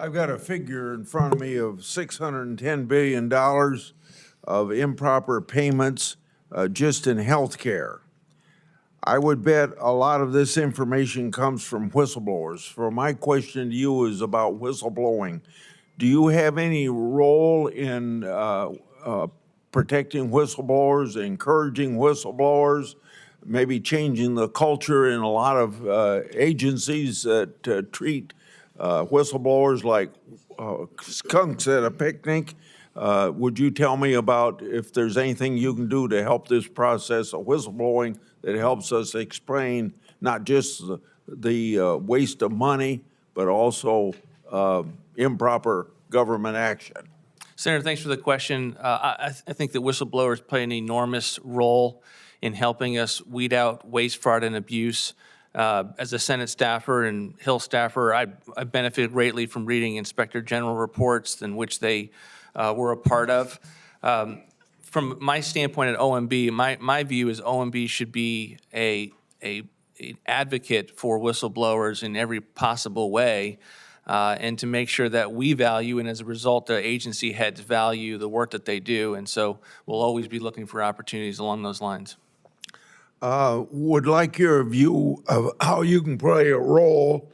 I've got a figure in front of me of $610 billion of improper payments just in healthcare. I would bet a lot of this information comes from whistleblowers. So my question to you is about whistleblowing. Do you have any role in protecting whistleblowers, encouraging whistleblowers, maybe changing the culture in a lot of agencies that treat whistleblowers like skunks at a picnic? Would you tell me about if there's anything you can do to help this process of whistleblowing that helps us explain not just the waste of money, but also improper government action? Senator, thanks for the question. I think that whistleblowers play an enormous role in helping us weed out waste, fraud, and abuse. As a Senate staffer and Hill staffer, I benefited greatly from reading Inspector General reports in which they were a part of. From my standpoint at OMB, my view is OMB should be an advocate for whistleblowers in every possible way, and to make sure that we value, and as a result, the agency heads value the work that they do. And so we'll always be looking for opportunities along those lines. Would like your view of how you can play a role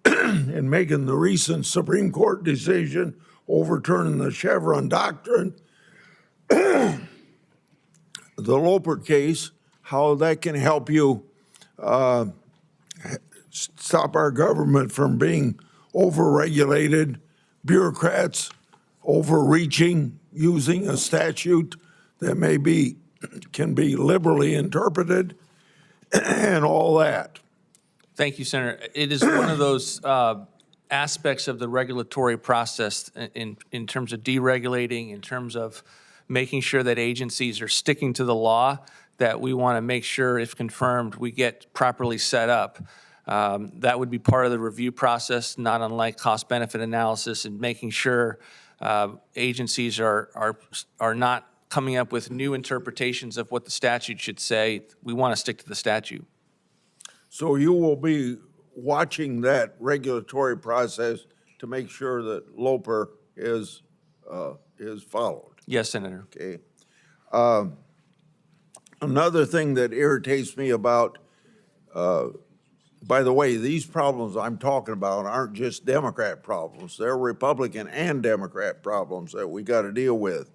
in making the recent Supreme Court decision overturning the Chevron doctrine, the Loper case, how that can help you stop our government from being overregulated, bureaucrats overreaching, using a statute that can be liberally interpreted, and all that. Thank you, Senator. It is one of those aspects of the regulatory process in terms of deregulating, in terms of making sure that agencies are sticking to the law, that we want to make sure, if confirmed, we get properly set up. That would be part of the review process, not unlike cost-benefit analysis, and making sure agencies are not coming up with new interpretations of what the statute should say. We want to stick to the statute. So you will be watching that regulatory process to make sure that Loper is followed. Yes, Senator. Okay. Another thing that irritates me about, by the way, these problems I'm talking about aren't just Democrat problems. They're Republican and Democrat problems that we got to deal with.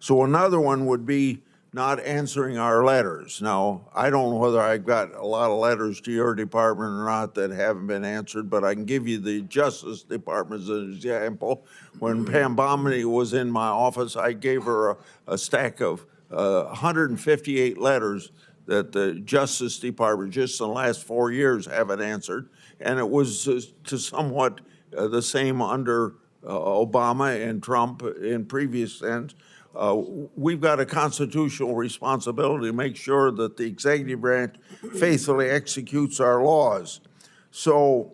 So another one would be not answering our letters. Now, I don't know whether I got a lot of letters to your department or not that haven't been answered, but I can give you the Justice Department as an example. When Pam Bondi was in my office, I gave her a stack of 158 letters that the Justice Department just in the last 4 years haven't answered. And it was to somewhat the same under Obama and Trump in previous sense. We've got a constitutional responsibility to make sure that the executive branch faithfully executes our laws. So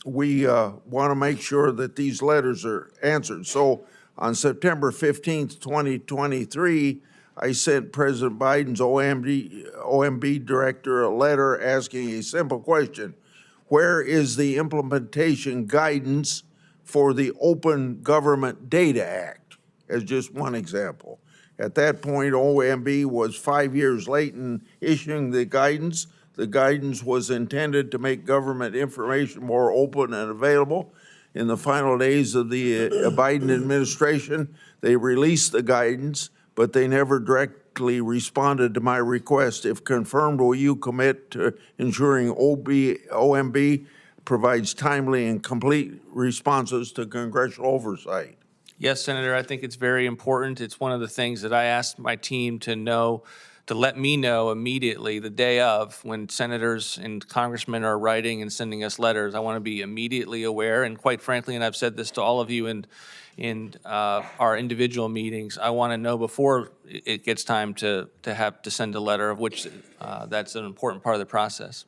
we want to make sure that these letters are answered. So on September 15th, 2023, I sent President Biden's OMB director a letter asking a simple question: where is the implementation guidance for the Open Government Data Act? As just one example. At that point, OMB was 5 years late in issuing the guidance. The guidance was intended to make government information more open and available. In the final days of the Biden administration, they released the guidance, but they never directly responded to my request. If confirmed, will you commit to ensuring OMB provides timely and complete responses to congressional oversight? Yes, Senator, I think it's very important. It's one of the things that I asked my team to let me know immediately the day of when senators and congressmen are writing and sending us letters. I want to be immediately aware, and quite frankly, and I've said this to all of you in our individual meetings, I want to know before it gets time to send a letter, of which that's an important part of the process.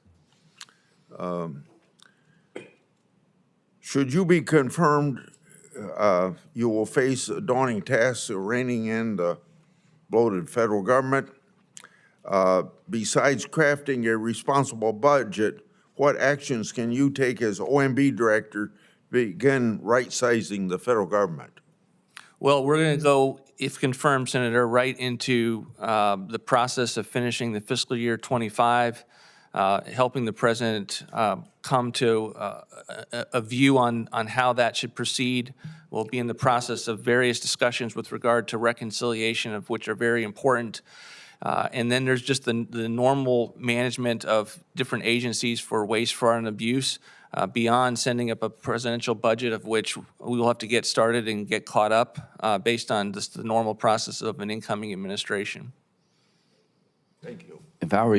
Should you be confirmed, you will face a daunting task of reining in the bloated federal government. Besides crafting a responsible budget, what actions can you take as OMB director begin right-sizing the federal government? Well, we're going to go, if confirmed, Senator, right into the process of finishing the fiscal year '25, helping the president come to a view on how that should proceed. We'll be in the process of various discussions with regard to reconciliation, of which are very important. And then there's just the normal management of different agencies for waste, fraud, and abuse, beyond sending up a presidential budget, of which we will have to get started and get caught up based on just the normal process of an incoming administration. Thank you. If I were